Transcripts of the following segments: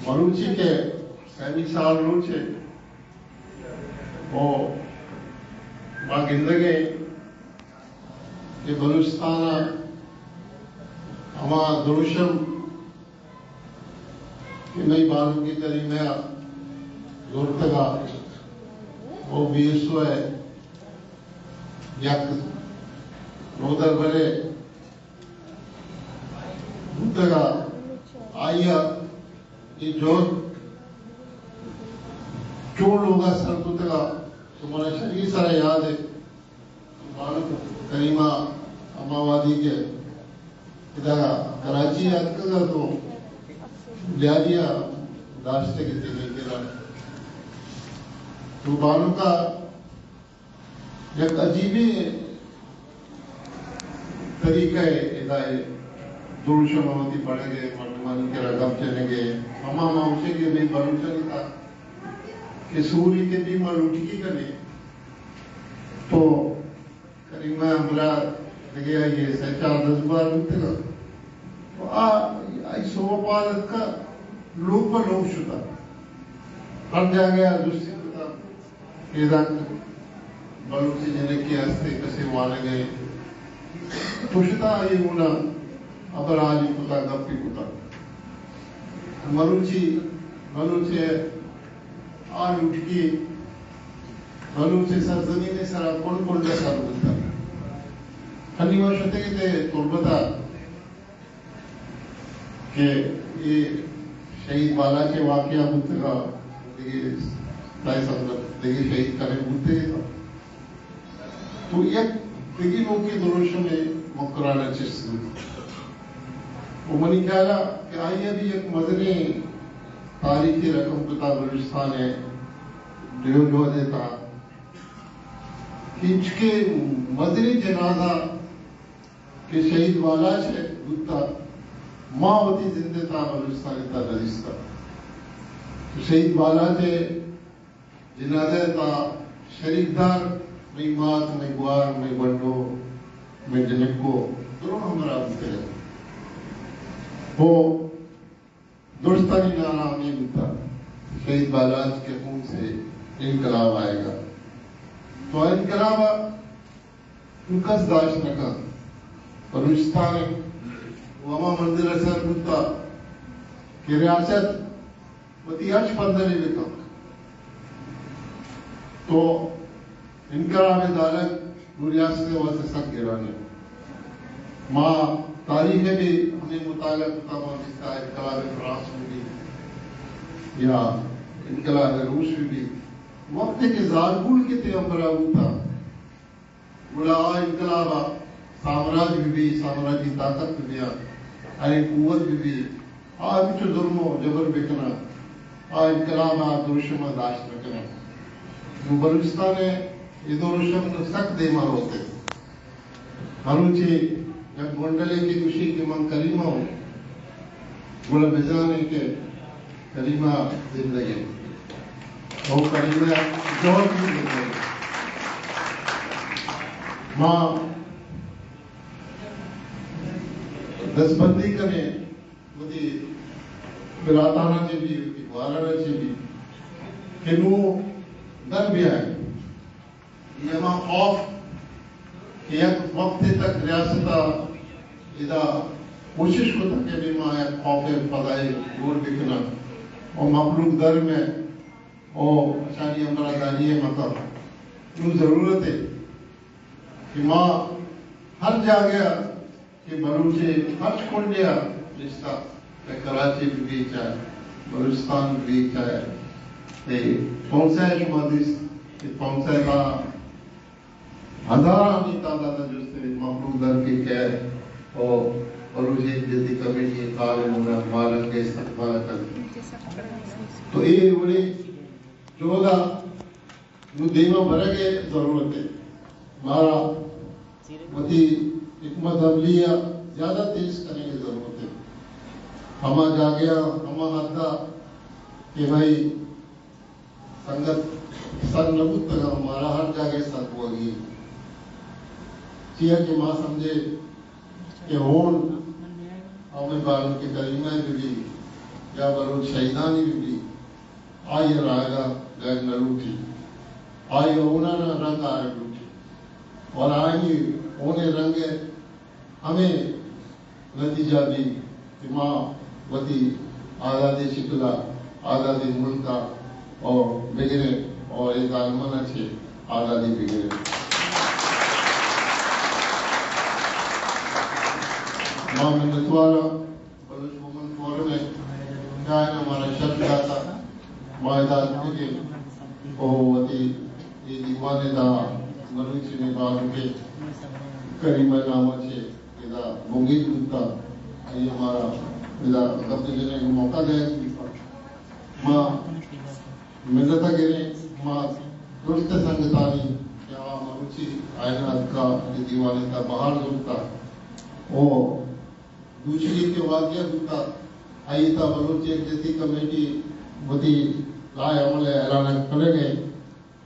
मरूची के सैनिक साल रूचे वो जिंदगी ये बलूचिस्तान हमा दुरुशम कि नई बालों की तरी में जोरतगा वो बीसो है यक नोदर बरे उतगा आया ये जो चोर होगा सर उतगा तुम्हारा शरीर सारा याद है बालक करीमा अमावादी के इधर कराची याद कर तो लिया दाश्ते के तेरे के तो बालों का एक अजीबी तरीका है इधर दुरुशमावती पढ़ेंगे मर्दमानी के रगम चलेंगे अमा माउसे के भी बालू चली था कि सूर्य के भी मरूठी की करे तो करीमा हमरा लगे ये सच्चा 10 बार होते ना तो आई सोपालत का लोप शुदा हर जागे दुष्ट इधर बलूची जने के हस्ते कसे वाले गए तुषता ये मुना अपराधी कुता गप्पी कुता मलूचे आज उठकी मलूचे सरजमी ने सारा कौन का सार बनता अनिवार्य होते कि ते तुर्बता के ये शहीद बाला के वाकया मुत्तगा देखिए ताई संगत देखिए शहीद करे मुत्ते तो एक देखिए लोग के दुरुश में मुकराना चीज वो मनी ख्याला कि आइए भी एक मदनी तारीखी रकम किताब बलूचिस्तान है जो देता कि इसके मदनी जनाजा के शहीद वाला से गुत्ता मावती जिंदे था बलूचिस्तान इतना रजिस्ता शहीद वाला थे जनाजा था शरीकदार मैं मात मैं गुआर मैं बंडो मैं जनको दोनों हमारा होते वो दोस्तानी नारा नहीं मिलता शहीद बालाज के खून से इनकलाब आएगा तो इनकलाब उनका दाश नका बलूचिस्तान वमा मंदिर असर मुद्दा की रियासत वतियाश पंदरी लिखा तो इनकलाब दालत रियासत वैसे सब गिराने माँ तारीख में भी हमें मुताला किताबों जिसका इनकलाब फ्रांस में भी या इनकलाब रूस में भी वक्त के जारगुल के ते अमरा था बोला इनकलाब साम्राज्य भी साम्राज्य की ताकत भी अरे कुवत भी आज कुछ जुर्मो जबर बिकना इनकलाब दुरुशम दाश्त रखना बलूचिस्तान है ये दुरुशम सख्त देमा होते हरुची जब मंडले की खुशी की मन करीमा हो बोला बेजाने के करीमा जिंदगी वो करीमा जोर की जिंदगी माँ दसबंदी करे मुझे बिराताना से भी वाराणा से भी कि वो दर भी आए ये माँ ऑफ एक वक्त तक रियासता इदा कोशिश को तक के भी माँ एक खौफे फदाई दूर दिखना और मखलूक दर में और अचानी हमारा दानिये मतलब क्यों जरूरत है कि माँ हर जगह कि बलूचे हर कुंडिया रिश्ता कराची भी चाहे बलूचिस्तान भी चाहे पहुंचाए शुमादिस पहुंचाए का हजारानी तादाद जुस्ते मखलूक दर की कैद और बलूची जल्दी कमेटी काले मुना मालक के इस्तेमाल कर तो ये बड़ी जोदा जो देवा भरे के जरूरत है हमारा वती हिकमत अमलिया ज्यादा तेज करने की जरूरत है हमा जा गया हमा हद्दा कि भाई संगत सर नबूत तक हमारा हर जगह सर होगी चिया के माँ समझे कि होन हमें बालों के करीमा भी या बलोच शहीदानी भी आई रायगा गैर नलूटी आई ओना रंग आए लूटी और आई ओने रंगे हमें नतीजा भी माँ वती आज़ादी शिकला आज़ादी मुल्का और बिगड़े और एक आलमन अच्छे आज़ादी बिगड़े माँ मिन्नतवारा बलूच वुमन फोरम में क्या है हमारा शब्द आता मायदाद के ओ वती ये दीवाने दा बलूच ने बालों के करीमा नामा छे इदा बोंगी दूता ये हमारा इदा कब्जे लेने का मौका दे माँ मिन्नता गिरे माँ दुष्ट संगतानी क्या मरुचि आयना का ये दीवाने दा बाहर दूता ओ दूसरी के वाक्य दूता आईता बलूच एक जैसी कमेटी वती लाए अमल ऐलान करे गए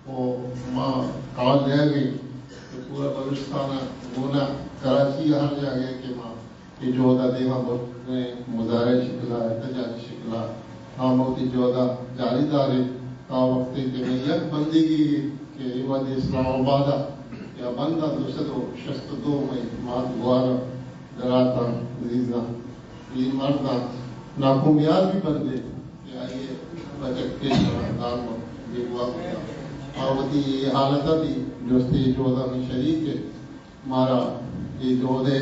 वो माँ काल ले गई तो पूरा बलूचिस्तान गोना कराची हर जगह के माँ ये जोधा देवा ने मुजारे शिकला एहतजाजी शिकला हाँ मोती जोधा जारीदारे ता वक्त के में यक बंदगी के इवाद इस्लामाबाद या बंदा दूसरो शस्त्र दो में मात गुआरा डराता जीजा ये मरदा नाकुमियार भी बंदे या ये बचत के दाम बेगुआ आवती ये हालत भी जोस्ती जोधा में शरीक है मारा ये जोधे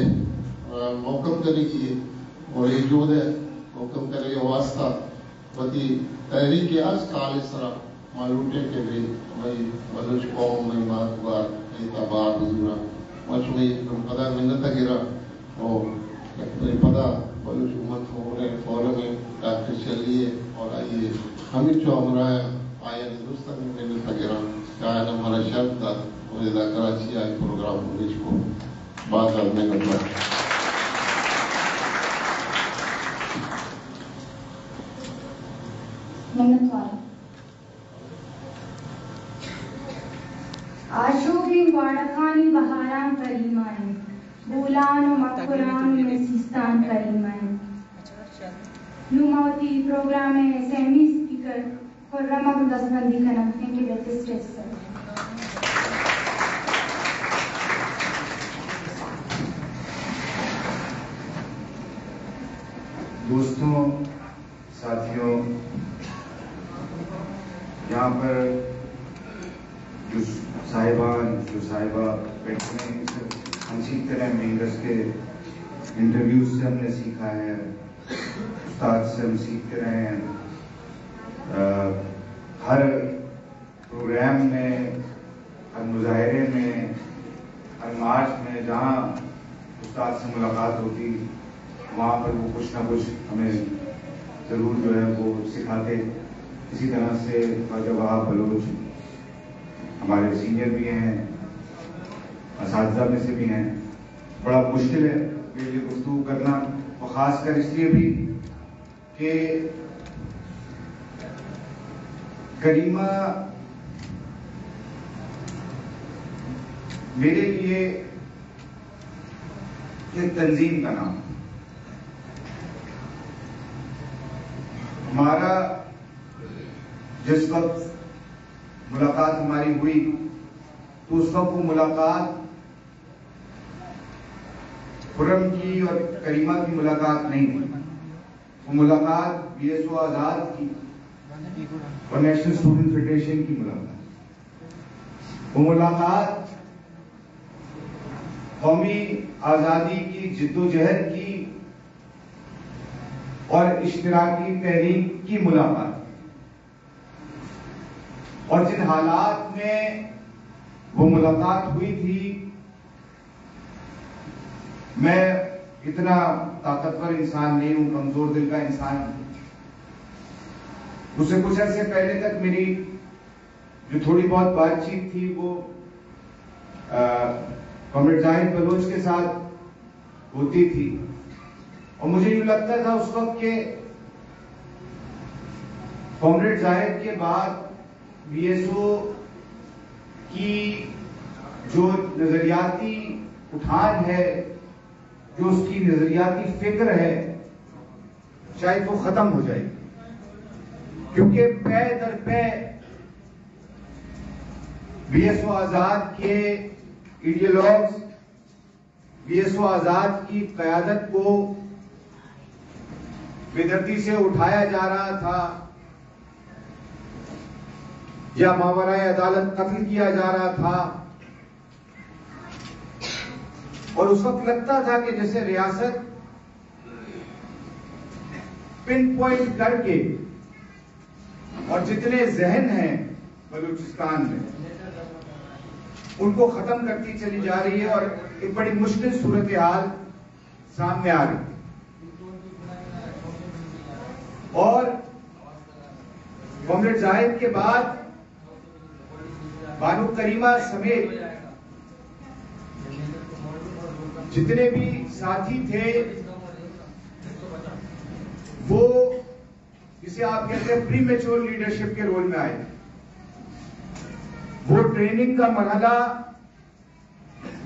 मौकम करेगी और ये जोधे मौकम करेगा वास्ता वती तहरीक आज काल सरा मालूटे के भी मई बलूच कौम मई मातबार मई तबार बुजुरा मच मई पदा मिन्नत गिरा और पदा बलूच उम्मत फोरम में डॉक्टर चलिए और आइए हम जो हमारा आया हिंदुस्तान में मिन्नत गिरा क्या है हमारा शब्द था और इधर कराची आए प्रोग्राम होने को बात करने का था आशोगी वाड़खानी बहारान करीमाए बुलान और मकुरान में सिस्तान करीमाए नुमावती प्रोग्राम में असेंबली स्पीकर खुर्रम अब्दुल दस्तबंदी का नाम इनके बेटे स्टेज पर दोस्तों साथियों यहाँ पर जो साहिबा बैठे हैं हम सीखते रहे मेंगर्स के इंटरव्यूज से हमने सीखा है उस्ताद से हम सीखते रहे हैं हर प्रोग्राम में हर मुजाहरे में हर मार्च में जहाँ उस्ताद से मुलाकात होती वहाँ पर वो कुछ ना कुछ हमें ज़रूर जो है वो सिखाते। इसी तरह से ख्वाजा वहाब बलोच हमारे सीनियर भी हैं, असातिज़ा में से भी हैं। बड़ा मुश्किल है मेरे लिए गुफ्तगू करना और ख़ासकर इसलिए भी कि करीमा मेरे लिए एक तंजीम का नाम। हमारा जिस वक्त मुलाकात हमारी हुई तो उस वक्त वो मुलाकात खुर्रम की और करीमा की मुलाकात नहीं थी। वो मुलाकात बीएसओ आजाद की और नेशनल स्टूडेंट फेडरेशन की मुलाकात। वो मुलाकात कौमी आजादी की जिद्दोजहद की और इश्तिराकी तहरीक की मुलाकात। और जिन हालात में वो मुलाकात हुई थी, मैं इतना ताकतवर इंसान नहीं हूं, कमजोर दिल का इंसान हूं। उससे कुछ अर्से पहले तक मेरी जो थोड़ी बहुत बातचीत थी वो कॉमरेड जाहिद बलोच के साथ होती थी और मुझे यूं लगता था उस वक्त के कॉमरेड जाहिद के बाद बीएसओ की जो नजरियाती उठान है, जो उसकी नजरियाती फिक्र है, शायद वो खत्म हो जाएगी, क्योंकि पे दर पे बीएसओ आजाद के आइडियोलॉग्स, बीएसओ आजाद की क़यादत को बेदर्दी से उठाया जा रहा था या मावराए अदालत कत्ल किया जा रहा था। और उस वक्त लगता था कि जैसे रियासत पिन पॉइंट करके और जितने जहन हैं बलूचिस्तान में उनको खत्म करती चली जा रही है और एक बड़ी मुश्किल सूरत हाल सामने आ रही है। और कॉमरेड जाहिद के बाद बानो करीमा समेत जितने भी साथी थे वो जिसे आप कहते हैं प्री मैच्योर लीडरशिप के रोल में आए। वो ट्रेनिंग का मरहला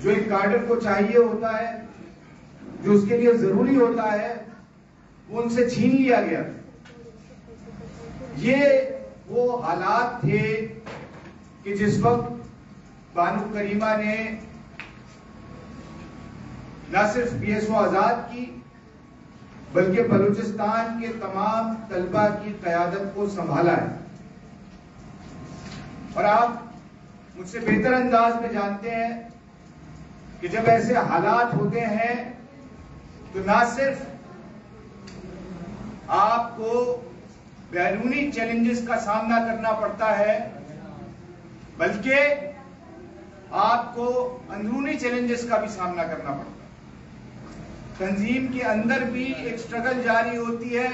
जो एक कार्डर को चाहिए होता है, जो उसके लिए जरूरी होता है, वो उनसे छीन लिया गया। ये वो हालात थे कि जिस वक्त बानो करीमा ने न सिर्फ बीएसओ आजाद की बल्कि बलूचिस्तान के तमाम तलबा की क़यादत को संभाला है। और आप मुझसे बेहतर अंदाज में जानते हैं कि जब ऐसे हालात होते हैं तो ना सिर्फ आपको बैरूनी चैलेंजेस का सामना करना पड़ता है बल्कि आपको अंदरूनी चैलेंजेस का भी सामना करना पड़ता है। तंजीम के अंदर भी एक स्ट्रगल जारी होती है,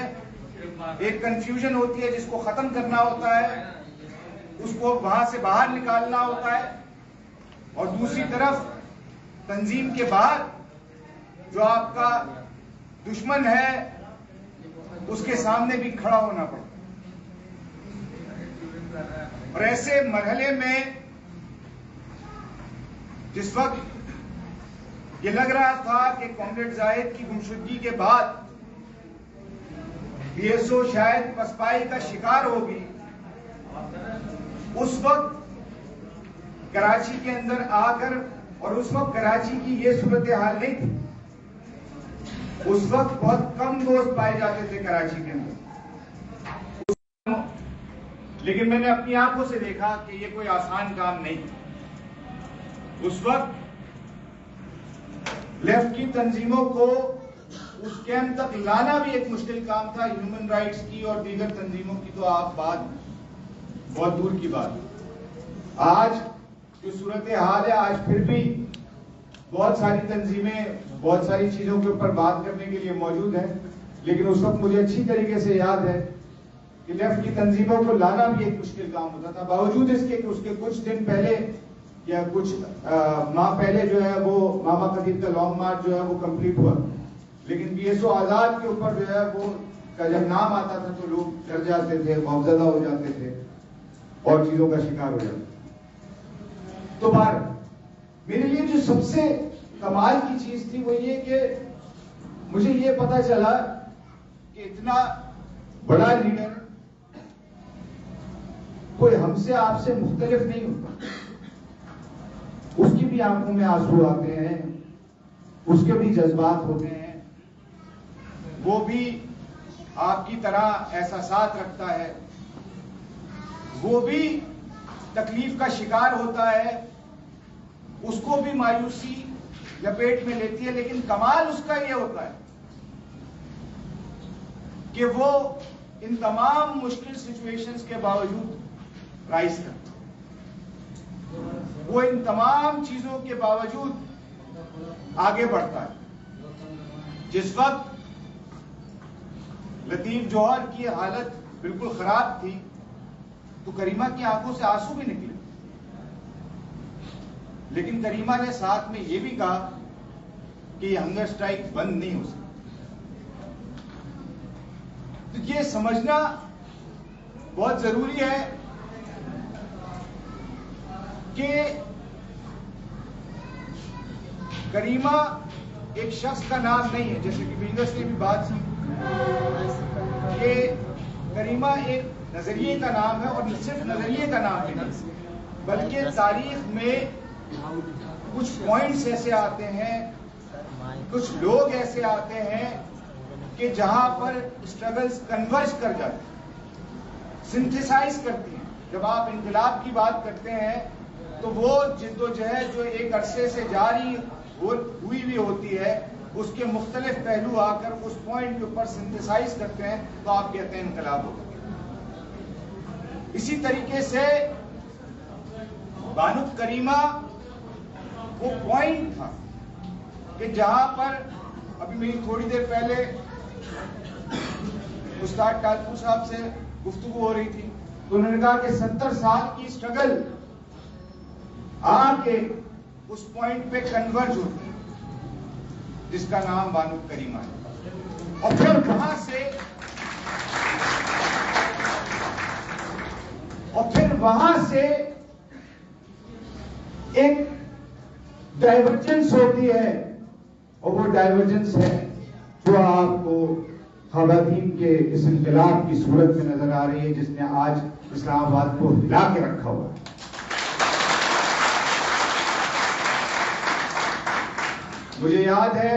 एक कंफ्यूजन होती है जिसको खत्म करना होता है, उसको वहां से बाहर निकालना होता है। और दूसरी तरफ तंजीम के बाहर जो आपका दुश्मन है उसके सामने भी खड़ा होना पड़ता है। और ऐसे मरहले में जिस वक्त ये लग रहा था कि कॉमरेड जाहिद की गुमशुदगी के बाद बीएसओ शायद पसपाई का शिकार होगी, उस वक्त कराची के अंदर आकर, और उस वक्त कराची की ये सूरत हाल नहीं थी, उस वक्त बहुत कम दोस्त पाए जाते थे कराची के अंदर। लेकिन मैंने अपनी आंखों से देखा कि ये कोई आसान काम नहीं। उस वक्त लेफ्ट की तंजीमों को उस कैंप तक लाना भी एक मुश्किल काम था। ह्यूमन राइट्स की और दीगर तंजीमों की तो आप बात बहुत दूर की बात। आज जो सूरत हाल है, आज फिर भी बहुत सारी तंजीमें बहुत सारी चीजों के ऊपर बात करने के लिए मौजूद है। लेकिन उस वक्त मुझे अच्छी तरीके से याद है कि लेफ्ट की तंजीमों को लाना भी एक मुश्किल काम होता था। बावजूद इसके कि उसके कुछ दिन पहले या कुछ माह पहले जो है वो मामा खतीब का लॉन्ग मार्च जो है वो कंप्लीट हुआ, लेकिन बीएसओ आजाद के ऊपर जो है वो का जब नाम आता था तो लोग डर जाते थे, खौफजदा हो जाते थे और चीजों का शिकार हो जाते थे। तो बार मेरे लिए जो सबसे कमाल की चीज थी वो ये कि मुझे ये पता चला कि इतना बड़ा लीडर कोई हमसे आपसे मुख्तलिफ नहीं होता। उसकी भी आंखों में आंसू आते हैं, उसके भी जज्बात होते हैं, वो भी आपकी तरह एहसासात रखता है, वो भी तकलीफ का शिकार होता है, उसको भी मायूसी लपेट में लेती है। लेकिन कमाल उसका ये होता है कि वो इन तमाम मुश्किल सिचुएशंस के बावजूद राइज करता है। वो इन तमाम चीजों के बावजूद आगे बढ़ता है। जिस वक्त लतीफ जौहर की हालत बिल्कुल खराब थी तो करीमा की आंखों से आंसू भी निकले, लेकिन करीमा ने साथ में यह भी कहा कि ये हंगर स्ट्राइक बंद नहीं हो सकती। तो ये समझना बहुत जरूरी है कि करीमा एक शख्स का नाम नहीं है, जैसे कि बिजनेस ने भी बात की कि करीमा एक नजरिए का नाम है, और सिर्फ नजरिए का नाम है बल्कि तारीख में कुछ पॉइंट्स ऐसे आते हैं, कुछ लोग ऐसे आते हैं कि जहां पर स्ट्रगल्स कन्वर्ज कर जाते हैं, सिंथेसाइज करती हैं। जब आप इनकलाब की बात करते हैं तो वो जिद्दोजहद जो एक अरसे से जारी हुई भी होती है, उसके मुख्तलिफ पहलू आकर उस पॉइंट के ऊपर सिंथेसाइज करते हैं, तो आप कहते हैं इनकलाब होगा। इसी तरीके से बानो करीमा वो पॉइंट था कि जहां पर अभी मेरी थोड़ी देर पहले उस्ताद टालपू साहब से गुफ्तगू हो रही थी, तो उन्होंने कहा कि 70 साल की स्ट्रगल आके उस पॉइंट पे कन्वर्ज होती है जिसका नाम बानो करीमा है। और फिर वहां से एक डाइवर्जेंस होती है, और वो डाइवर्जेंस है जो आपको खवातीन के इस इनकलाब की सूरत में नजर आ रही है, जिसने आज इस्लामाबाद को हिला के रखा हुआ है। मुझे याद है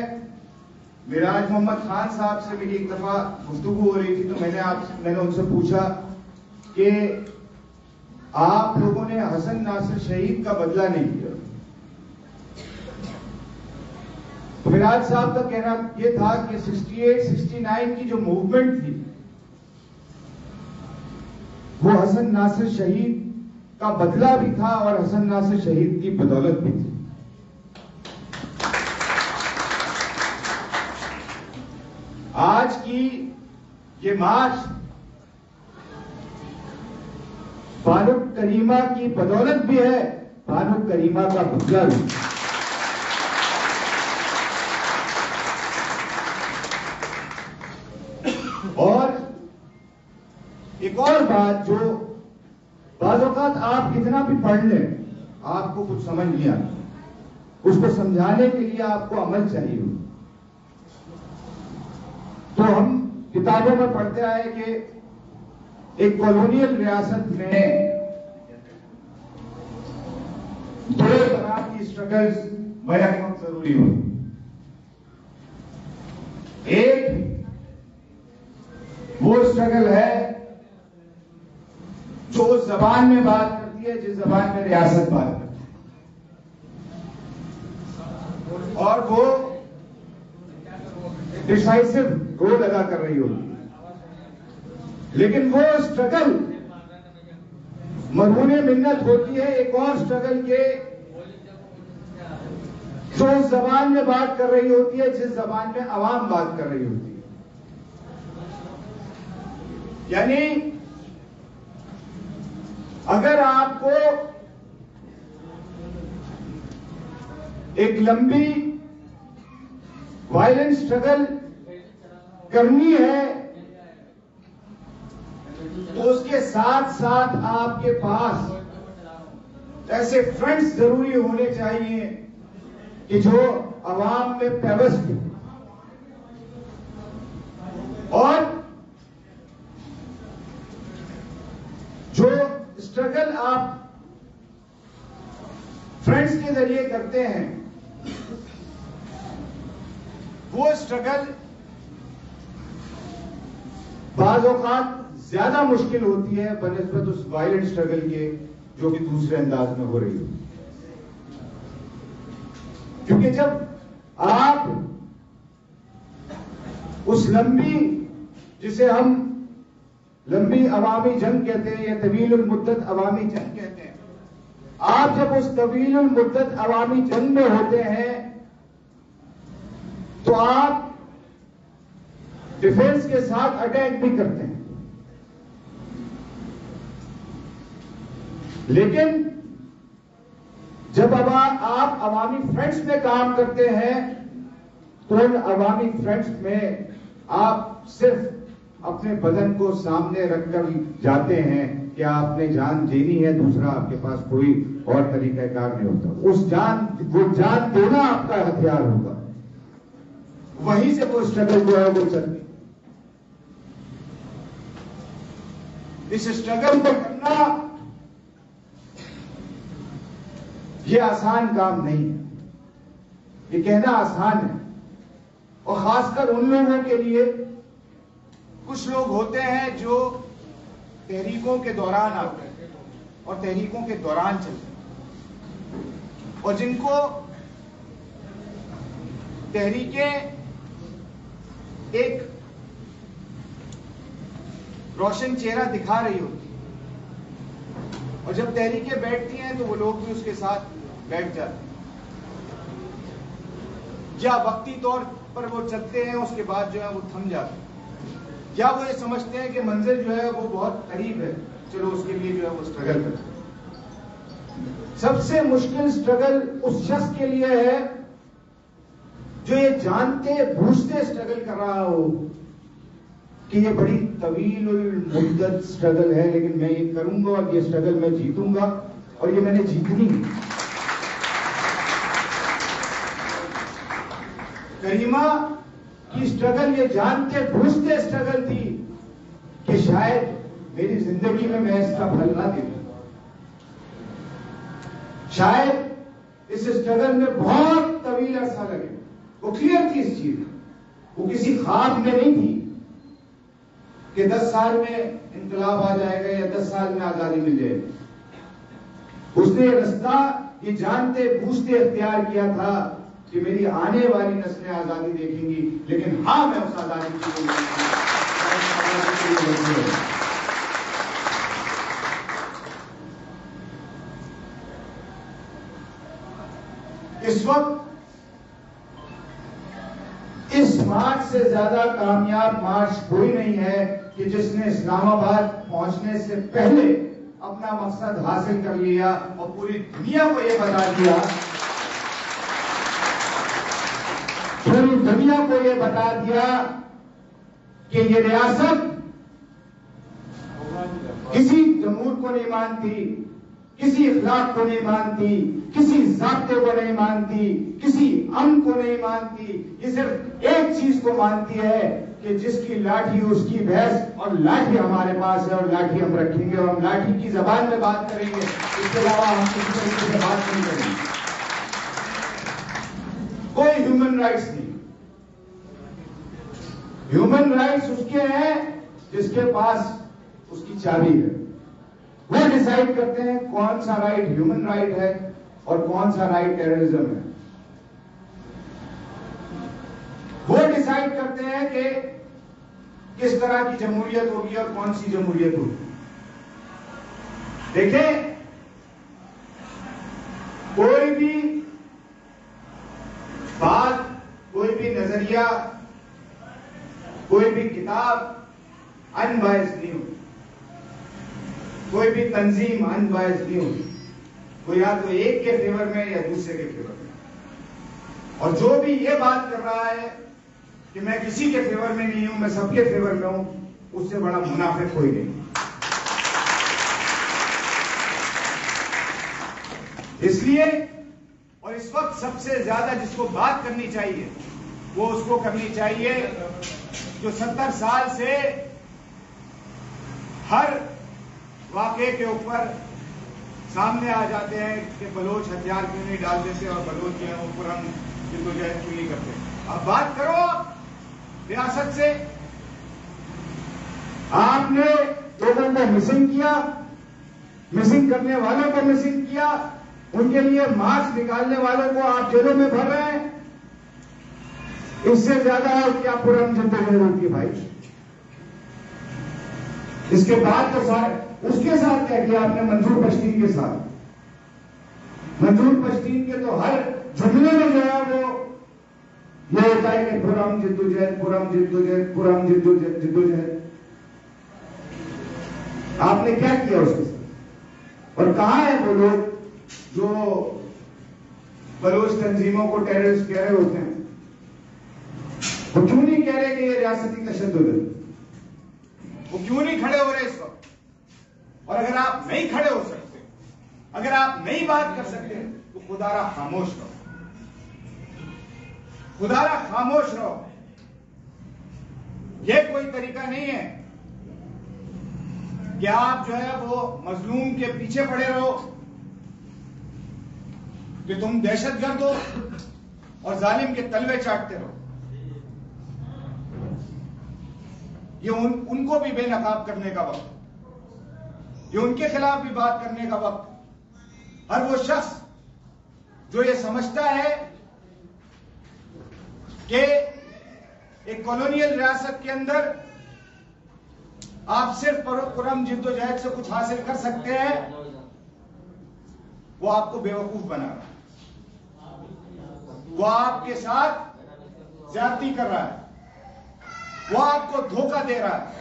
मिराज मोहम्मद खान साहब से मेरी एक दफा गुफ्तगू हो रही थी, तो मैंने उनसे पूछा कि आप लोगों ने हसन नासिर शहीद का बदला नहीं लिया। तो मिराज साहब का कहना यह था कि 68-69 की जो मूवमेंट थी वो हसन नासिर शहीद का बदला भी था और हसन नासिर शहीद की बदौलत भी थी। आज की ये मार्च बानो करीमा की बदौलत भी है, बानो करीमा का बदला भी। और एक और बात, जो बाज़ औक़ात आप कितना भी पढ़ लें आपको कुछ समझ नहीं आता, उसको समझाने के लिए आपको अमल चाहिए। तो हम किताबों में पढ़ते आए कि एक कॉलोनियल रियासत में दो तरह की स्ट्रगल्स बयान जरूरी होती। एक वो स्ट्रगल है जो उस जबान में बात करती है जिस जबान में रियासत बात करती है, और वो डिसाइसिव रोल अदा कर रही होती है। लेकिन वो स्ट्रगल मरहूने मिन्नत होती है एक और स्ट्रगल के जो उस जबान में बात कर रही होती है जिस जबान में अवाम बात कर रही होती है। यानी अगर आपको एक लंबी वायलेंट स्ट्रगल करनी है तो उसके साथ साथ आपके पास ऐसे फ्रंट्स जरूरी होने चाहिए कि जो अवाम में पेवस्त हो। और जो स्ट्रगल आप फ्रंट्स के जरिए करते हैं वो स्ट्रगल बाज़ औक़ात ज्यादा मुश्किल होती है बनिस्बत उस वायलेंट स्ट्रगल के जो कि दूसरे अंदाज में हो रही हो। क्योंकि जब आप उस लंबी, जिसे हम लंबी अवामी जंग कहते हैं या तवीलुल मुद्दत अवामी जंग कहते हैं, आप जब उस तवीलुल मुद्दत अवामी जंग में होते हैं तो आप डिफेंस के साथ अटैक भी करते हैं। लेकिन जब अब आप अवामी फ्रंट्स में काम करते हैं तो उन अवामी फ्रंट्स में आप सिर्फ अपने बदन को सामने रखकर जाते हैं कि आपने जान देनी है, दूसरा आपके पास कोई और तरीकाकार नहीं होता। वो जान देना आपका हथियार होगा। वहीं से वो स्ट्रगल जो है वो चलती। इस स्ट्रगल को करना ये आसान काम नहीं है। ये कहना आसान है, और खासकर उन लोगों के लिए, कुछ लोग होते हैं जो तहरीकों के दौरान आते हैं और तहरीकों के दौरान चलते हैं, और जिनको तहरीकें एक रोशन चेहरा दिखा रही होती है, और जब तहरीकें बैठती हैं तो वो लोग भी उसके साथ बैठ जाते हैं, या वक्ती तौर पर वो चलते हैं, उसके बाद जो है वो थम जाते हैं, या वो ये समझते हैं कि मंजिल जो है वो बहुत करीब है, चलो उसके लिए जो है वो स्ट्रगल करते हैं। सबसे मुश्किल स्ट्रगल उस शख्स के लिए है जो ये जानते बूझते स्ट्रगल कर रहा हो कि ये बड़ी तवील मुद्दत स्ट्रगल है, लेकिन मैं ये करूंगा और ये स्ट्रगल मैं जीतूंगा और ये मैंने जीतनी है। करीमा की स्ट्रगल ये जानते बूझते स्ट्रगल थी कि शायद मेरी जिंदगी में मैं इसका फल ना दे दूं। शायद इस स्ट्रगल में बहुत तवील अरसा लगे। वो क्लियर थी इस चीज, वो किसी ख्वाब में नहीं थी कि 10 साल में इंकलाब आ जाएगा या 10 साल में आजादी मिल जाएगी। उसने रास्ता ये जानते बूझते इख्तियार किया था कि मेरी आने वाली नस्लें आजादी देखेंगी, लेकिन हाँ मैं उस आजादी के लिए इस वक्त इस मार्च से ज्यादा कामयाब मार्च कोई नहीं है कि जिसने इस्लामाबाद पहुंचने से पहले अपना मकसद हासिल कर लिया और पूरी दुनिया को यह बता दिया, पूरी दुनिया को यह बता दिया कि ये रियासत किसी जमहूर को नहीं मानती, किसी इखलाक को नहीं मानती, किसी ज़ाब्ते को नहीं मानती, किसी अमन को नहीं मानती। ये सिर्फ एक चीज को मानती है कि जिसकी लाठी उसकी भैंस, और लाठी हमारे पास है और लाठी हम रखेंगे और हम लाठी की जबान में बात करेंगे, इसके अलावा हम किसी तरीके से बात नहीं करेंगे। कोई ह्यूमन राइट्स नहीं। ह्यूमन राइट्स उसके हैं जिसके पास उसकी चाबी है। वो डिसाइड करते हैं कौन सा राइट ह्यूमन राइट है और कौन सा राइट टेररिज्म है। वो डिसाइड करते हैं कि किस तरह की जमहूरियत होगी और कौन सी जमहूरियत होगी। देखें, कोई भी बात, कोई भी नजरिया, कोई भी किताब अनबायस्ड नहीं होती, कोई भी तंजीम अनबायस्ड नहीं होती। वो या तो एक के फेवर में या दूसरे के फेवर में। और जो भी ये बात कर रहा है कि मैं किसी के फेवर में नहीं हूं, मैं सबके फेवर में हूं, उससे बड़ा मुनाफिक कोई नहीं। इसलिए और इस वक्त सबसे ज्यादा जिसको बात करनी चाहिए वो उसको करनी चाहिए जो 70 साल से हर वाकये के ऊपर सामने आ जाते हैं कि बलोच हथियार क्यों नहीं डाल देते और बलोच जो है वो पुरम जद्दोजहद क्यों नहीं करते। अब बात करो रियासत से। आपने लोगों को मिसिंग किया, मिसिंग करने वालों को मिसिंग किया, उनके लिए मार्क्स निकालने वालों को आप जेलों में भर रहे हैं। इससे ज्यादा और क्या पुरम जद्दोजहद होती है भाई। इसके बाद तो सारे उसके साथ क्या किया आपने मंजूर पश्तीन के साथ। मंजूर पश्तीन के तो हर जुमले में जो है वो ये होता है कि पुरम जिद्दोजहद, पुरम जिद्दोजहद, पुरम जिद्दोजहद। आपने क्या किया उसके साथ? और कहां है वो लोग जो बलोच तंजीमों को टेररिस्ट कह रहे होते हैं? वो क्यों नहीं कह रहे कि ये रियासती तशद्दुद है? वो क्यों नहीं खड़े हो रहे इस वक्त? और अगर आप नहीं खड़े हो सकते, अगर आप नहीं बात कर सकते, तो खुदारा खामोश रहो, खुदारा खामोश रहो। यह कोई तरीका नहीं है क्या आप जो है वो मजलूम के पीछे पड़े रहो कि तुम दहशतगर्द हो और जालिम के तलवे चाटते रहो? ये उनको भी बेनकाब करने का वक्त, ये उनके खिलाफ भी बात करने का वक्त। हर वो शख्स जो ये समझता है कि एक कॉलोनियल रियासत के अंदर आप सिर्फ पुरम जिद्दोजहद से कुछ हासिल कर सकते हैं, वो आपको बेवकूफ बना रहा है, वो आपके साथ ज्यादती कर रहा है, वो आपको धोखा दे रहा है।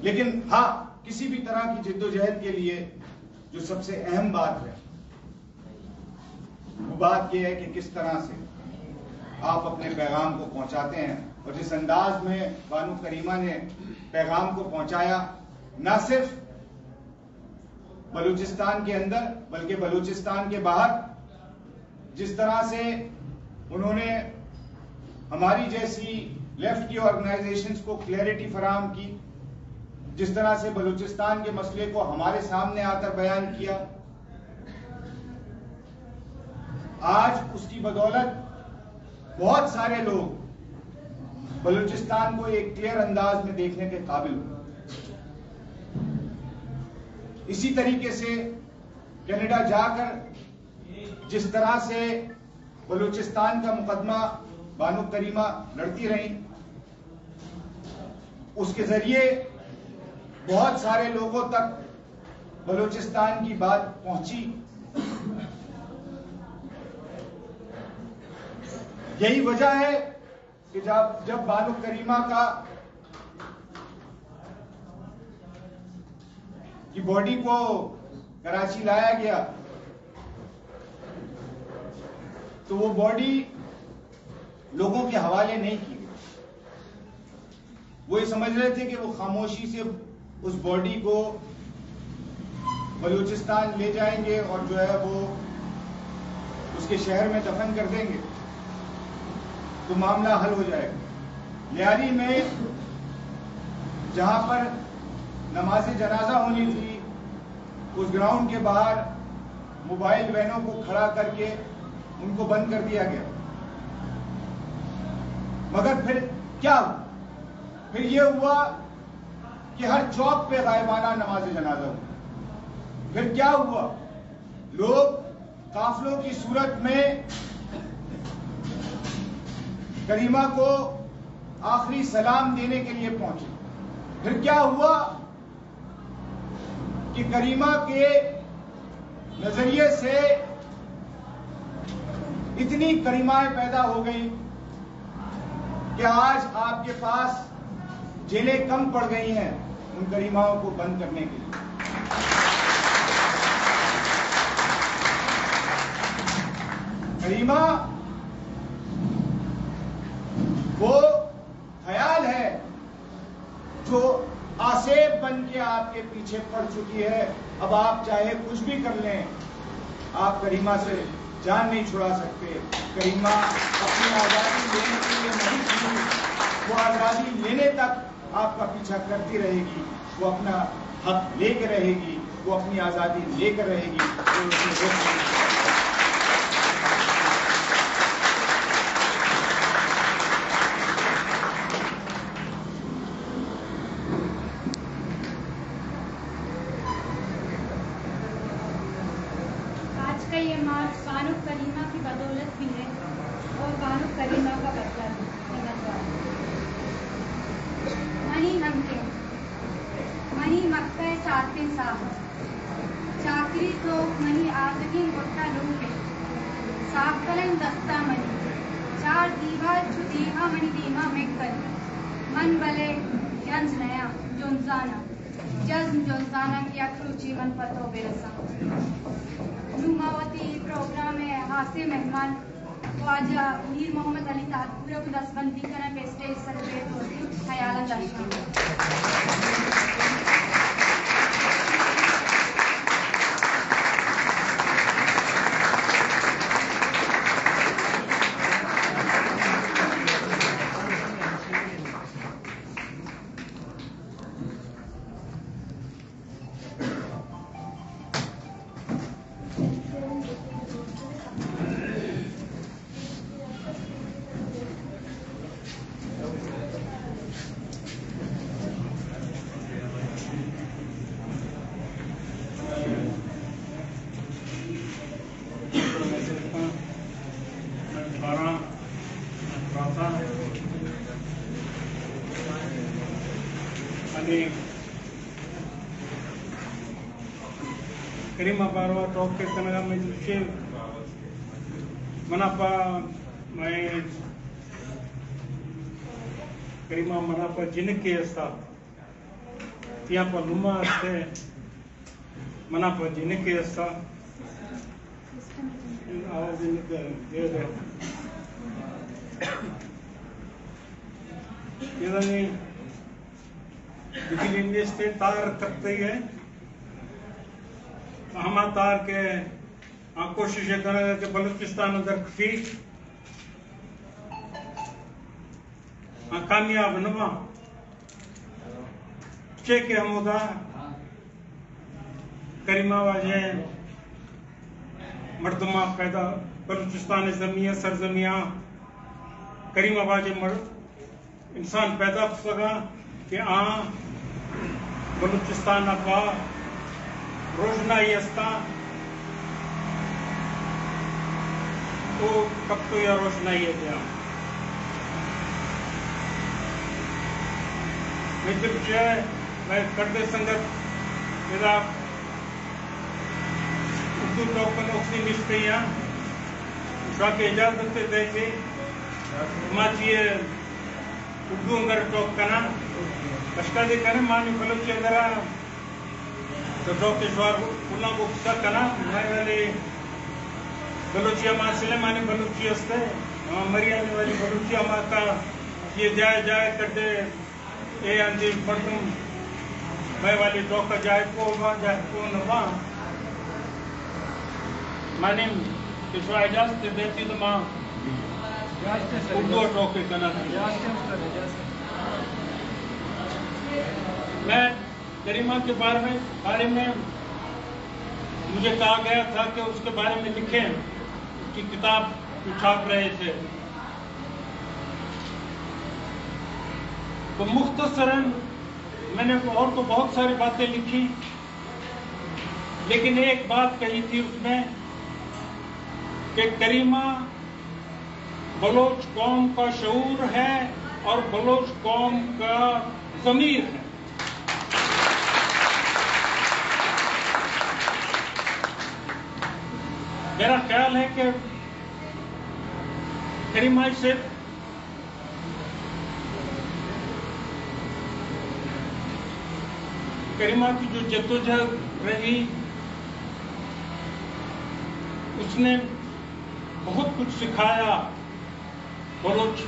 लेकिन हाँ, किसी भी तरह की जिद्दोजहद के लिए जो सबसे अहम बात है वो बात यह है कि किस तरह से आप अपने पैगाम को पहुंचाते हैं। और जिस अंदाज में बानो करीमा ने पैगाम को पहुंचाया, न सिर्फ बलूचिस्तान के अंदर बल्कि बलूचिस्तान के बाहर, जिस तरह से उन्होंने हमारी जैसी लेफ्ट की ऑर्गेनाइजेशंस को क्लैरिटी फराहम की, जिस तरह से बलूचिस्तान के मसले को हमारे सामने आकर बयान किया, आज उसकी बदौलत बहुत सारे लोग बलूचिस्तान को एक क्लियर अंदाज में देखने के काबिल हुए। इसी तरीके से कनाडा जाकर जिस तरह से बलूचिस्तान का मुकदमा बानो करीमा लड़ती रही, उसके जरिए बहुत सारे लोगों तक बलूचिस्तान की बात पहुंची। यही वजह है कि जब बानो करीमा की बॉडी को कराची लाया गया तो वो बॉडी लोगों के हवाले नहीं की गई। वो ये समझ रहे थे कि वो खामोशी से उस बॉडी को बलूचिस्तान ले जाएंगे और जो है वो उसके शहर में दफन कर देंगे तो मामला हल हो जाएगा। लियारी में जहां पर नमाज जनाजा होनी थी, उस ग्राउंड के बाहर मोबाइल वैनों को खड़ा करके उनको बंद कर दिया गया। मगर फिर क्या हुआ? फिर यह हुआ कि हर चौक पे गायबाना नमाज जनाजा हुआ। फिर क्या हुआ? लोग काफिलों की सूरत में करीमा को आखिरी सलाम देने के लिए पहुंचे। फिर क्या हुआ कि करीमा के नजरिए से इतनी करीमाएं पैदा हो गई कि आज आपके पास जेलें कम पड़ गई हैं उन करीमाओं को बंद करने के लिए। करीमा वो ख्याल है जो आसेब बन के आपके पीछे पड़ चुकी है। अब आप चाहे कुछ भी कर लें, आप करीमा से जान नहीं छुड़ा सकते। करीमा अपनी आजादी लेने के लिए नहीं थी, वो आजादी लेने तक आपका पीछा करती रहेगी। वो अपना हक लेकर रहेगी, वो अपनी आजादी लेकर रहेगी। ये मार्च बानो करीमा की बदौलत भी है और बानो करीमा का बदला भी मनी नमके मनी मक्का साथे साहब चाकरी तो मनी आदगिन गोटा लूंगे साकलन दस्ता मनी चार दीवा जो दीवा मनी दीमा में कर मन बले जंज नया जोंजाना जज्म जोंजाना की अखरुचि मन पतो बेरसा नुमावती प्रोग्राम में हासे मेहमान ख्वाजा मीर मोहम्मद अली ताजपुरा को दस्तबंदी करना पे स्टेज सेलिब्रेट होती ख्याल दर्शन राहता आणि करीमा बारवा टॉक के कनगा में जुचे मनापा मैं करीमा मनापा जिनके असता तिया पर लुमा असते मनापा जिनके असता आवाज दे दे इधर बिजली इंडिया से तार कटते है हम तार के कोशिश करेंगे कि बलूचिस्तान अंदर खफी कामयाब नमा चे के हम होता करीमा वाजे मर्दमा पैदा बलूचिस्तान जमिया सरजमिया करीमा वाजे इंसान पैदा सका कि बलूचिस्तान अपा रोशनाई असता तो कब तो या रोशनाई है क्या मैं करते संगत मेरा उर्दू टोकन ओक्सी निश्चय यहाँ के इजाजत दे थे माची उर्दू अंदर टॉक करना कष्टा दे करने मानी बलूची अंदर तो डॉक्टर पुन्हा बुक्सा करना मैं वाले बलूचिया मासिले मानी बलूची असते मरियाने वाली बलूचिया माता ये जाए करते ये अंतिम पढ़तुम मैं वाली डॉक्टर जाए को नवा माने किसवा इजाजत देती तो माँ उर्दू टॉक करना मैं करीमा के बारे में मुझे कहा गया था कि उसके बारे में लिखें, उसकी किताब छाप रहे थे तो मुख्तसरन मैंने और तो बहुत सारी बातें लिखी लेकिन एक बात कही थी उसमें कि करीमा बलोच कौम का शऊर है और बलोच कौम का ज़मीर है। मेरा ख्याल है कि करीमा से करीमा की जो जद्दोजहद रही उसने बहुत कुछ सिखाया बलोच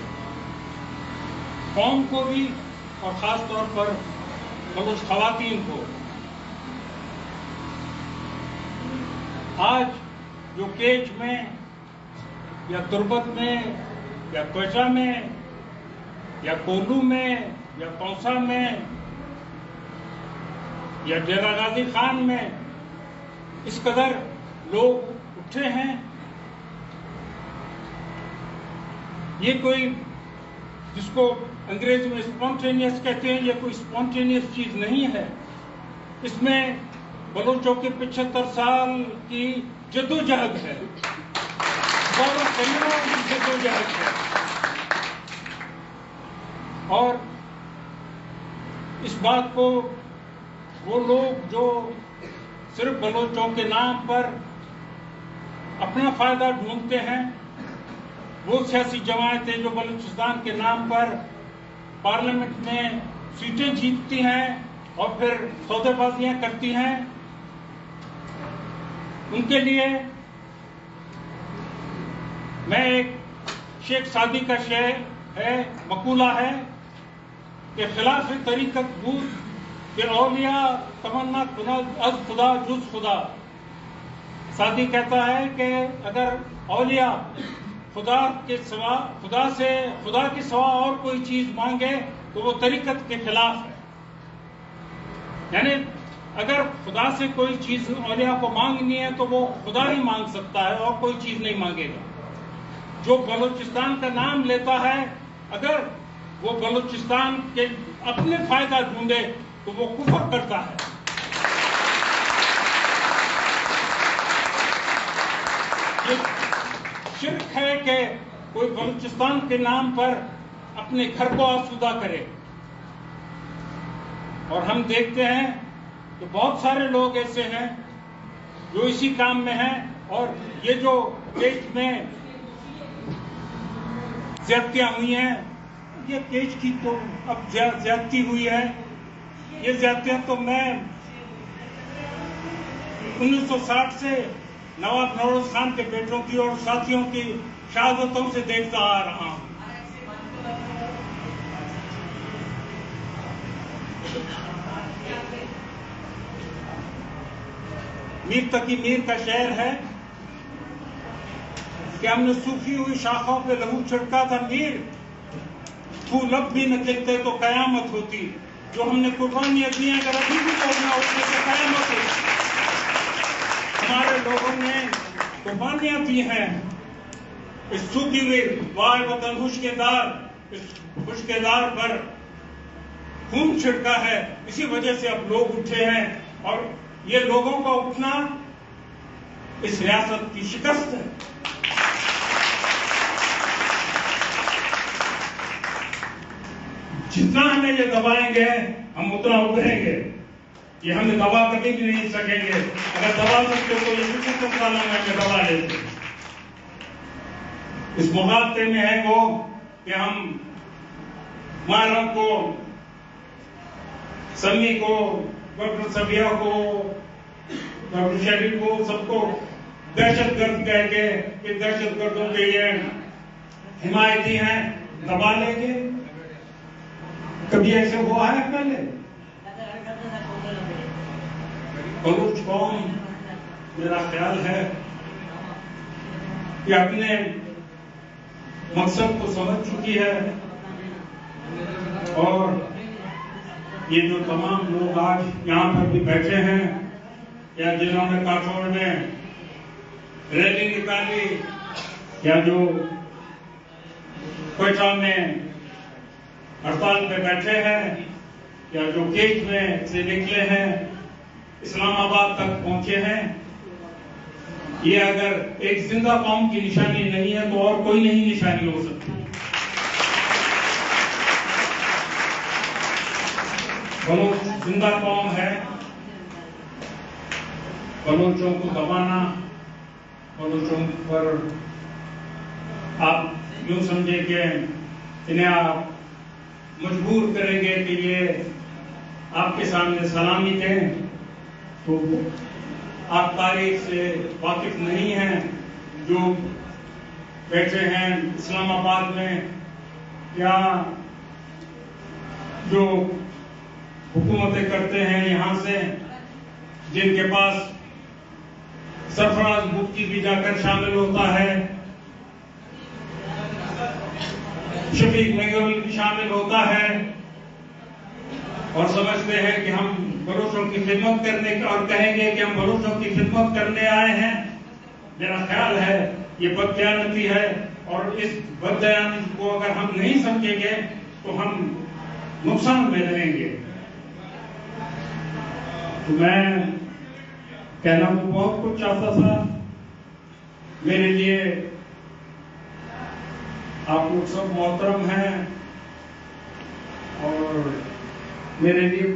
कौम को भी और खास तौर पर बलोच खवातीन को। आज जो केच में या तुर्बत में या त्वचा में या कोलू में या पौसा में या डेरा गाजी खान में इस कदर लोग उठे हैं, ये कोई जिसको अंग्रेजी में स्पॉन्टेनियस कहते हैं, ये कोई स्पॉन्टेनियस चीज नहीं है। इसमें बलोचों के 75 साल की जद्दोजहद है, गौरव करीमा की जद्दोजहद है। और इस बात को वो लोग जो सिर्फ बलोचों के नाम पर अपना फायदा ढूंढते हैं, वो सियासी जमायतें जो बलूचिस्तान के नाम पर पार्लियामेंट में सीटें जीतती हैं और फिर सौदेबाजियां करती हैं, उनके लिए मैं एक शेख सादी का शेर है, मकूला है कि खिलाफ तरीकत बूद के औलिया तमन्ना अज खुदा जुज खुदा। सादी कहता है कि अगर औलिया खुदा के सिवा खुदा के सिवा और कोई चीज मांगे तो वो तरीकत के खिलाफ है। यानी अगर खुदा से कोई चीज औलिया को मांगनी है तो वो खुदा ही मांग सकता है और कोई चीज नहीं मांगेगा। जो बलूचिस्तान का नाम लेता है, अगर वो बलूचिस्तान के अपने फायदा ढूंढे तो वो कुफर करता है। ये शिर्क है कि कोई बलूचिस्तान के नाम पर अपने घर को आसूदा करे। और हम देखते हैं कि बहुत सारे लोग ऐसे हैं जो इसी काम में हैं। और ये जो केज में ज्यादतियां हुई हैं, ये केज की तो अब ज्यादती हुई है। ये ज्यादतियां तो मैं 1960 से नवाब नौरोज खान के बेटों की और साथियों की शहादतों से देखता आ रहा हूं। मीर तकी मीर का शेर है कि हमने सूखी हुई शाखों पे लहू छिड़का था मीर, फूल अब भी न खिलते तो कयामत होती। जो हमने कुर्बानियां दी हैं अगर अभी भी तोड़ना होती तो कयामत होती। हमारे लोगों ने कुर्बानियां दी हैं, इस सूखी हुई वाय वतन खुशकेदार पर खून छिड़का है। इसी वजह से अब लोग उठे हैं और ये लोगों का उठना इस रियासत की शिकस्त है। जितना हमें ये दबाएंगे हम उतना उभरेंगे। ये हमें दबा कभी भी नहीं सकेंगे। अगर दबा सकते तो ये 75 साल में दबा लेते। इस मुहावरे में है वो कि हम मारा को, समी को, डॉक्टर सबिया को, डॉक्टर शरीफ को, सबको दहशतगर्द कह के कि दहशतगर्दों के ये हिमायती हैं, दबा लेंगे। कभी ऐसे हुआ है पहले? बलूच कौम मेरा ख्याल है कि अपने मकसद को समझ चुकी है। और ये जो तमाम लोग आज यहाँ पर भी बैठे हैं या जिन्होंने काठौड़ में रैली निकाली या जो क्वेटा में हड़ताल पे बैठे हैं या जो केज में से निकले हैं, इस्लामाबाद तक पहुंचे हैं, ये अगर एक जिंदा कौम की निशानी नहीं है तो और कोई नहीं निशानी हो सकती। बलूच जिंदा कौम है। बलूचों को दबाना, बलूचों पर आप यूं समझे कि इन्हें आप मजबूर करेंगे कि ये आपके सामने सलामी दें, तो आप तारीख से वाकिफ नहीं हैं। जो बैठे हैं इस्लामाबाद में या जो हुकूमतें करते हैं यहाँ से, जिनके पास सरफराज मुफ्ती भी जाकर शामिल होता है, शफीक मेगल भी शामिल होता है और समझते हैं कि हम बलूचों की खिदमत करने और कहेंगे कि हम बलूचों की खिदमत करने आए हैं। मेरा ख्याल है ये बददयानती है और इस बददयानती को अगर हम नहीं समझेंगे तो हम नुकसान में रहेंगे। तो मैं कहना तो बहुत कुछ चाहता था। मेरे लिए आप लोग सब मोहतरम हैं और मेरे लिए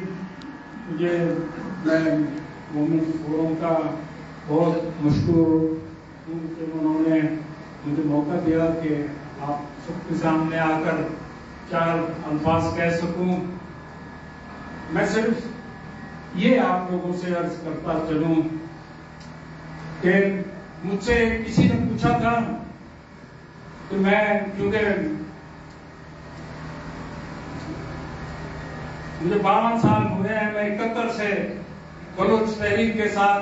मुझे मैं मोमिन फोरम का बहुत मशहूर हूँ कि उन्होंने मुझे मौका दिया कि आप सबके सामने आकर 4 अल्फाज कह सकूं। मैं सिर्फ ये आप लोगों से अर्ज करता चलूं कि मुझसे किसी ने पूछा था कि मैं, क्योंकि मुझे 52 साल हुए हैं, मैं 71 से बलूच तहरीक के साथ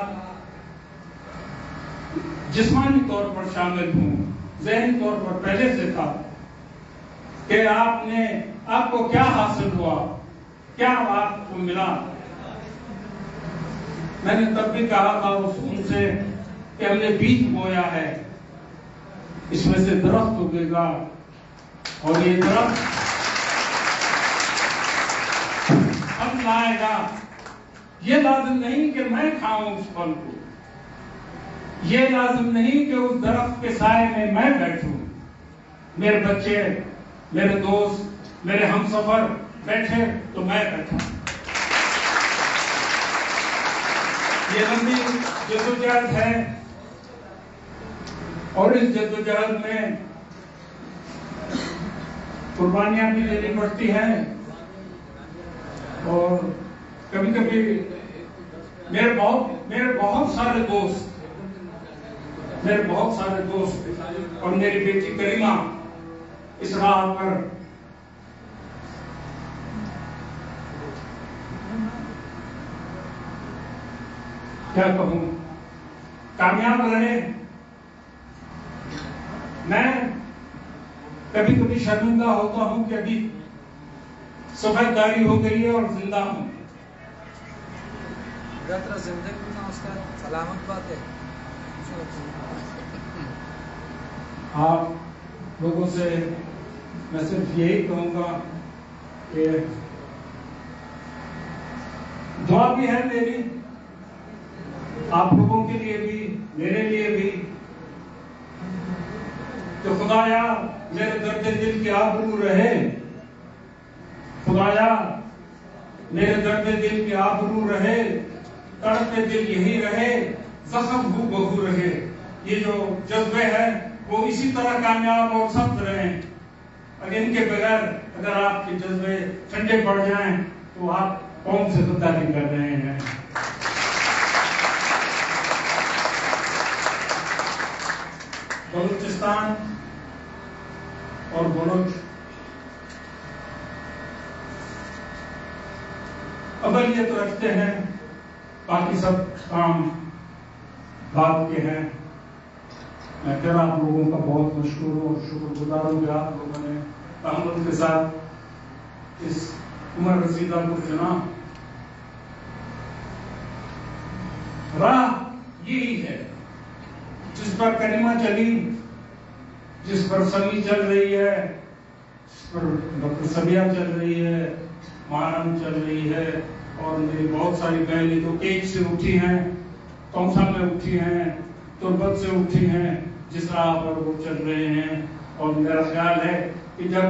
जिस्मानी तौर पर शामिल हूं, ज़हनी तौर पर पहले से था कि आपको क्या हासिल हुआ, क्या आपको मिला। मैंने तब भी कहा था उनसे कि हमने बीज बोया है, इसमें से दरख्त उगेगा और ये दरख्त फल लाएगा। ये लाजिम नहीं कि मैं खाऊं उस फल को, ये लाजिम नहीं कि उस दरख्त के साए में मैं बैठूं, मेरे बच्चे, मेरे दोस्त, मेरे हमसफर बैठे तो मैं बैठा। ये लंबी जद्दोजहद है और इस जद्दोजहद में कुर्बानियां भी देनी पड़ती हैं और कभी कभी मेरे बहुत सारे दोस्त और मेरी बेटी करीमा इस राह पर क्या कहूं, कामयाब रहे। मैं कभी कभी शर्मिंदा होता हूं कि अभी सफेददारी हो गई है और जिंदा हूं। जिंदगी में उसका सलामत बात है। आप लोगों से मैं सिर्फ यही कहूंगा कि दुआ भी है मेरी, आप लोगों के लिए भी, मेरे लिए भी, तो खुदाया मेरे दर्द दिल की आबरू रहे, खुदाया मेरे दर्द दिल की आबरू रहे, तड़पते दिल यही रहे, जख्म हू बहू रहे। ये जो जज्बे हैं वो इसी तरह कामयाब और सख्त रहे। अगर इनके बगैर अगर आपके जज्बे ठंडे पड़ जाएं तो आप कौन से गद्दारी कर रहे हैं। बलूचिस्तान और बलोच अबलियत रखते हैं, बाकी सब काम बात के हैं। मैं फिर आप लोगों का बहुत मशहूर और शुक्रगुजार हूँ कि आप लोगों ने तहम्मुल के साथ इस उमर रसीदा को चुना। राह यही है जिस पर करीमा चली, जिस पर समी चल रही है, जिस पर डॉक्टर सबिया चल रही है, मारम चल रही है और मेरी बहुत सारी बहनें तो एक से उठी हैं, तौसा में उठी हैं, तुरबत से उठी हैं, जिस राह पर वो चल रहे हैं। और मेरा ख्याल है कि जब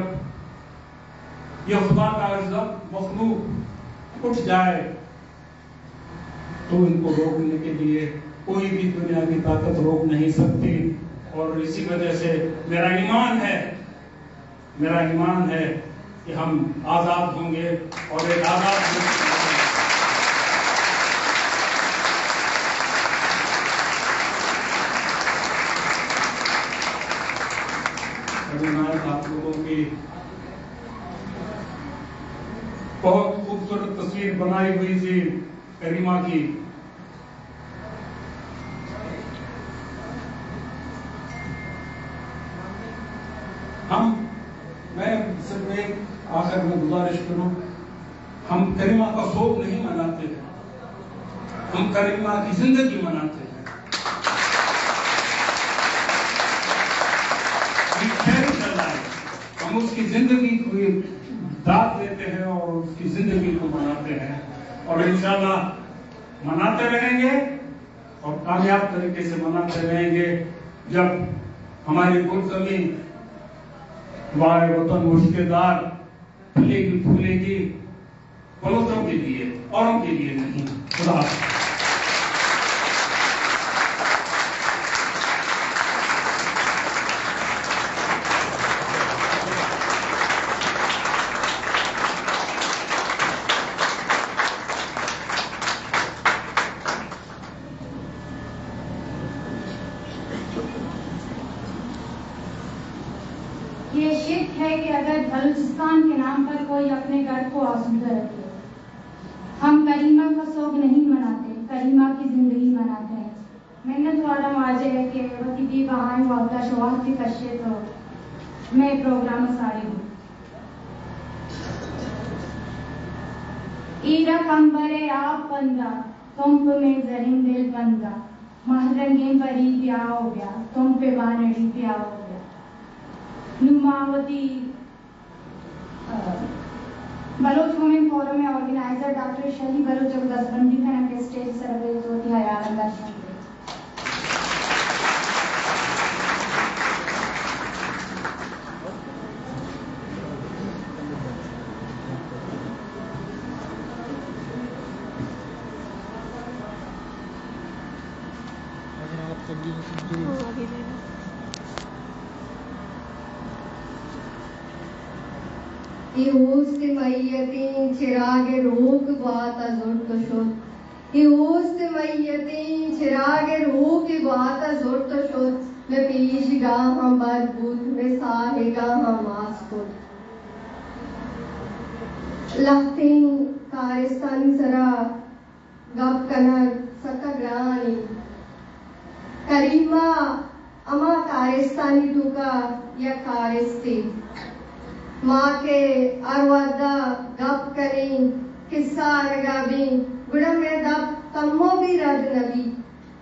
ये खुदा का अज़म मखलूक उठ जाए तो इनको रोकने के लिए कोई भी दुनिया की ताकत रोक नहीं सकती। और इसी वजह से मेरा ईमान है कि हम आजाद होंगे और एक आजाद आप लोगों की बहुत खूबसूरत तस्वीर बनाई हुई थी करीमा की। मैं सिर्फ एक आखिर में गुजारिश करूं, हम करीमा का शोक नहीं मनाते हैं, हम करीमा की जिंदगी मनाते हैं। हम उसकी जिंदगी को दाद देते हैं और उसकी जिंदगी को मनाते हैं और इंशाल्लाह मनाते रहेंगे और कामयाब तरीके से मनाते रहेंगे। जब हमारी गुलज़मी वाय वतन मुश्किलदार फूलेगी फूलेगी, बलोचों के लिए, औरों के लिए नहीं। खुदा हाफ़िज़। ये शिक है कि अगर बलूचिस्तान के नाम पर कोई अपने घर को आसूदा रखे। हम करीमा का शोक नहीं मनाते, करीमा की जिंदगी मनाते हैं। मैंने थोड़ा माजे है कि वती भी बहान वाला शवाह की कशे तो मैं प्रोग्राम सारी हूँ। ईरा कंबरे आप पंदा तुम पे में जरिन दिल बंदा महरंगे परी प्याह हो गया, तुम पे बानड़ी प्याह हो गया। नुमावती बलोच वुमेन फोरम में ऑर्गेनाइजर डॉक्टर शली बलोच जब दसबंदी खाना के स्टेज सर्वे जो थी हयात दर्शन Iust mayyatin chirage rook baat azur to shod. Iust mayyatin chirage rook baat azur to shod. Me peesh ga ham barbud me sahe ga ham askod. Lahtin karistani sara gap kanar sakagrani. Karima ama karistani tuka ya karisti. माँ के अरवादा गप करें किस्सा रगाबें गुड़ा में दब तम्मो भी रद नबी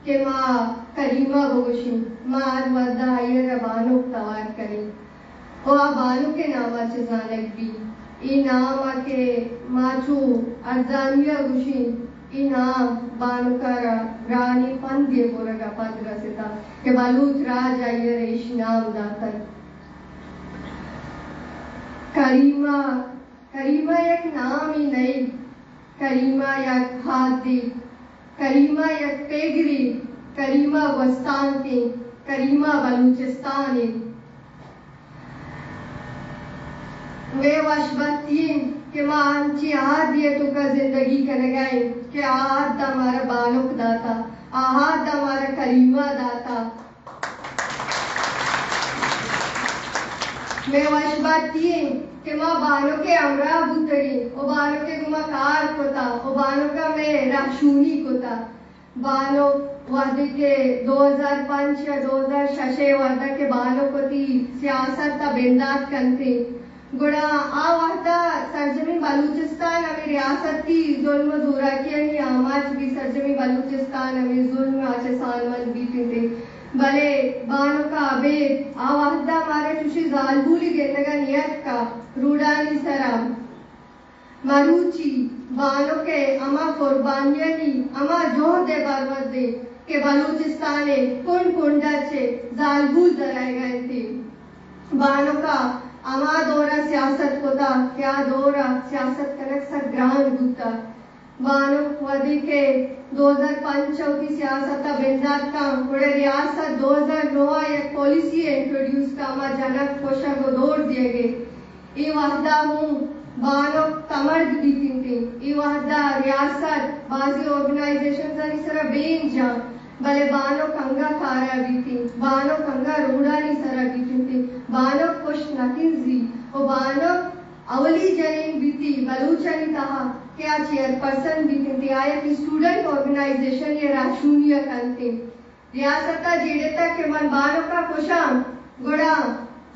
के माँ करीमा गोशिं माँ अरवादा ये रबानो तवार करें ओ बानु के नामा चजानक भी ई नाम के माचू अर्जानिया गोशिं ई नाम बानु का रानी पंद्य बोरगा पंद्रह सिता के बालूत राज आये रेश नाम दातर करीमा करीमा एक नाम ही नहीं करीमा एक हाथी करीमा एक पेगरी करीमा वस्तान के करीमा बलूचिस्तान वे वशबतीन के मांची आद ये तो का जिंदगी कर गए के आद हमारा बालुक दाता आहाद हमारा करीमा दाता मैं वशबतीन के माँ बालों के अमरा बुतरी ओ बालों के गुमा कार कोता ओ बालों का मैं राशूनी कोता बालों वादे के 2005 या 2006 वादा के बालों को ती सियासत ता बेंदात करते गुड़ा आ वादा सरजमी बलूचिस्तान हमें रियासत की जुल्म दूरा किया नहीं आमाज भी सरजमी बलूचिस्तान हमें जुल्म आचे सानमन भी थे भले बानो का अबे आवाहदा मारे तुशी जालबूली गेंदगा नियत का रूडानी सराम मरूची बानो के अमा कुर्बानियानी अमा जोह दे बरवत दे के बलूचिस्ताने कुंड कुंडा छे जालबूल दराए गए थे बानो का अमा दौरा सियासत कोता क्या दौरा सियासत कनक सा ग्रांड गुता बानो वदी के 2005 की सियासत बेंदात का बड़े रियासत 2009 एक पॉलिसी इंट्रोड्यूस का मा जनक कोशा को दौड़ दिए गए ये वादा हूँ बानो तमर्द दी थी ये वादा रियासत बाजी ऑर्गेनाइजेशन जानी सरा बेन जा भले बानो कंगा खारा भी थी बानो कंगा रूड़ा नहीं सरा भी थी बानो कुछ नकिंजी ओ बानो अवली जनीन भी थी बलूचनी कहा क्या चेयरपर्सन भी थी आया कि स्टूडेंट ऑर्गेनाइजेशन ये राशूनिया करते रियासता जेड़ेता के मन बानो का कुशाम गुड़ा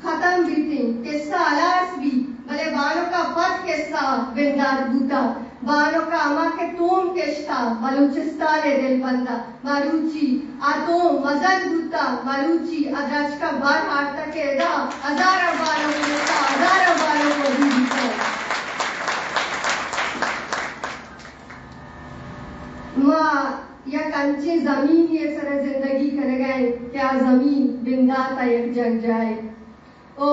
खत्म भी थी किस्सा अलास भी भले बानो का पद किस्सा बिंदार बूता बानो का अमा के तोम केश्ता बलूचिस्तान दिल बंदा मारूची आतो मजन बूता मारूची अदराज का बार हारता के दा हजार बानो को हजार बानो को भी माँ या कंचे जमीन ये सारा जिंदगी कर गए क्या जमीन बिंदाता एक जग जाए ओ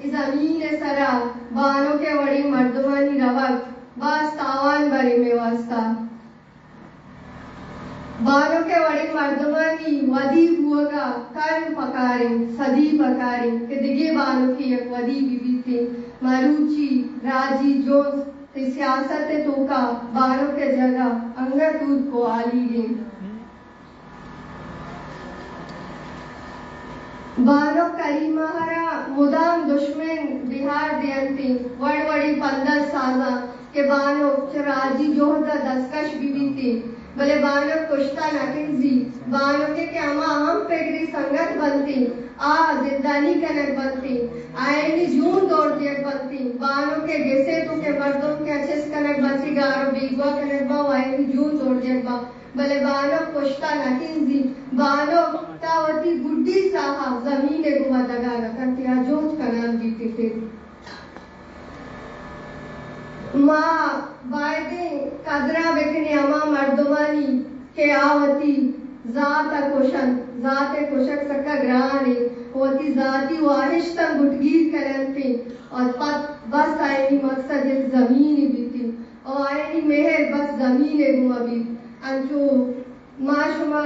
इस जमीन सारा बानो के वड़ी मर्दमानी रवक बास तावान बरी में वास्ता बानो के वड़ी मर्दमानी वदी हुआ कर्म पकारे सदी पकारे के दिगे बानो की एक वदी बीबी थी मारूची राजी जोस सियासत तो का बानो के जगह अंगतूत को आली गई बानो करीमारा मुदाम दुश्मन बिहार दियंती वड़ी 15 साला के बानो राजी जोहदा दसकश बीबी थी भले बानो कुश्ता नकिंजी बानो के क्या हम पेगरी संगत बनती आ जिंदानी कनक बनती आयनी जून दौड़ दिए बनती बानो के गेसे तो के मर्दों के अच्छे कनक बची गारो बीगवा कनक बा आयनी जून दौड़ दिए बा भले बानो कुश्ता नकिंजी बानो तावती गुड्डी साहब जमीने गुमा दगा करती जोत कनाल जीती थे माँ बायदे कदरा बेकने अमा मर्दमानी के आवती जाता कुशक सका ग्राने होती जाती वाहिश्ता गुटगीर करते और पत बस आयनी मकसद एक जमीन भी थी और आयनी मेहर बस जमीन गुमा भी अंचो माँ शुमा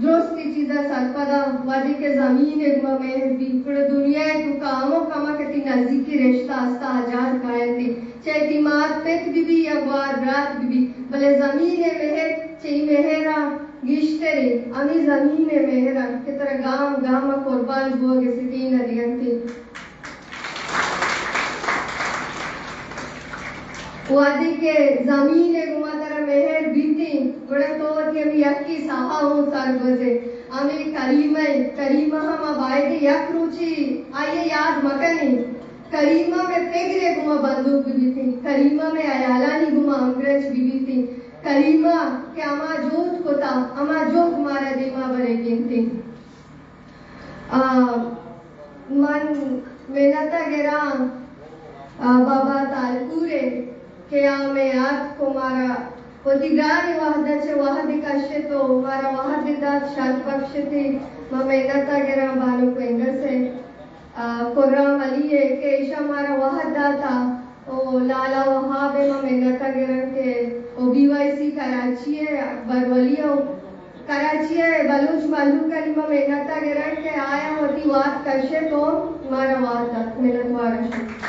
दोस्ती चीज़ा सरपदा वादी के ज़मीन एक माँ में भी पूरे दुनिया तू कामों कमा के ती नज़दीकी रिश्ता आस्था हजार कायम थी चाहे दिमाग पेट भी या बार रात भी भले ज़मीन मेहर चाहे मेहरा गिश्तरे अमी ज़मीन मेहरा के तरह गाम गाम कुर्बान हुआ के सिटी नदियाँ थी वादी के जमीन गुमा तरह मेहर बीती बड़े तौर के भी यकी साहा हो सर बजे अमे करीमा हम बायदे यक रुचि आइए याद मकनी करीमा में पेगरे गुमा बंदूक भी थी करीमा में अयालानी गुमा अंग्रेज भी थी करीमा के अमा जोत को था अमा जो हमारा दिमा बने थी मन मेहनता गिरा बाबा तालपुरे के आमे याद को मारा पोतिग्रानी वाहदाचे वाहदी काशे तो मारा वाहदिदा शाद बख्शे मेहनता गिरा बालो पेंगर से कुर्राम अली है के ईशा मारा वाहदा था ओ लाला वहाबे मेहनता गिरा के ओ बीवाईसी कराची है अकबर वलियो कराची है बलूच मालूम करीमा मेहनता गिरा के आया होती वाद काशे तो मारा वाहदा मेहनत वारा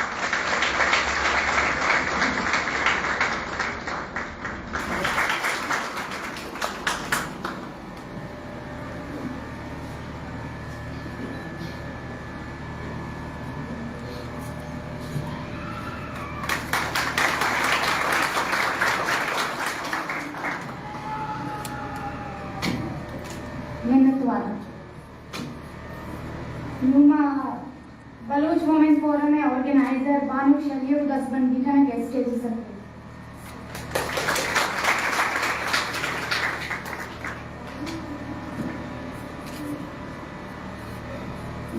बलूच वुमेन्स फोरम में ऑर्गेनाइजर बानू शरीफ दसबंदी का गेस्ट स्टेज सर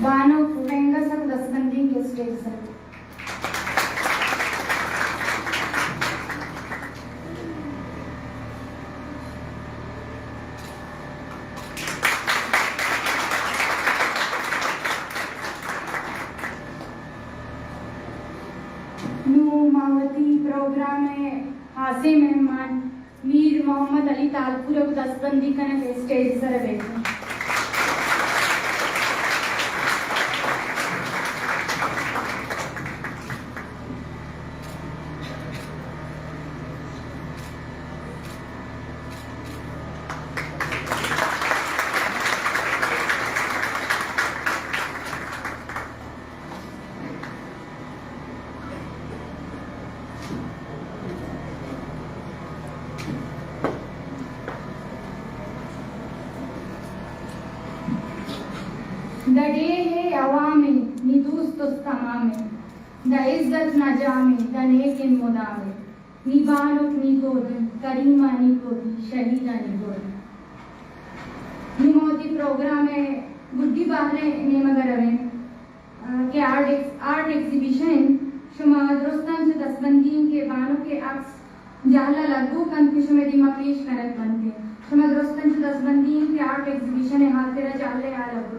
बानू वेंगा सब दसबंदी गेस्ट स्टेज सर प्रोग्राम में हाजिर मेहमान मीर मोहम्मद अली तालपुर दसबंदी का स्टेज सर बैठे द डे है अवामी नी दोस्त तमामे द इज्जत न जामे द नेकिन मुदामे नी बानुक नी गोदी करीमा नी गोदी शहीदा नी गोदी नी मोदी प्रोग्राम में गुड्डी बाहरे ने मगरवे के आर्ट एग्जीबिशन शुमा दोस्तान से दसबंदी के बानों के अक्स जाला लगू कंकुश में दिमा पेश करत बनते शुमा दोस्तान से दसबंदी के आर्ट एग्जीबिशन है हाथ तेरा चाले आ लगू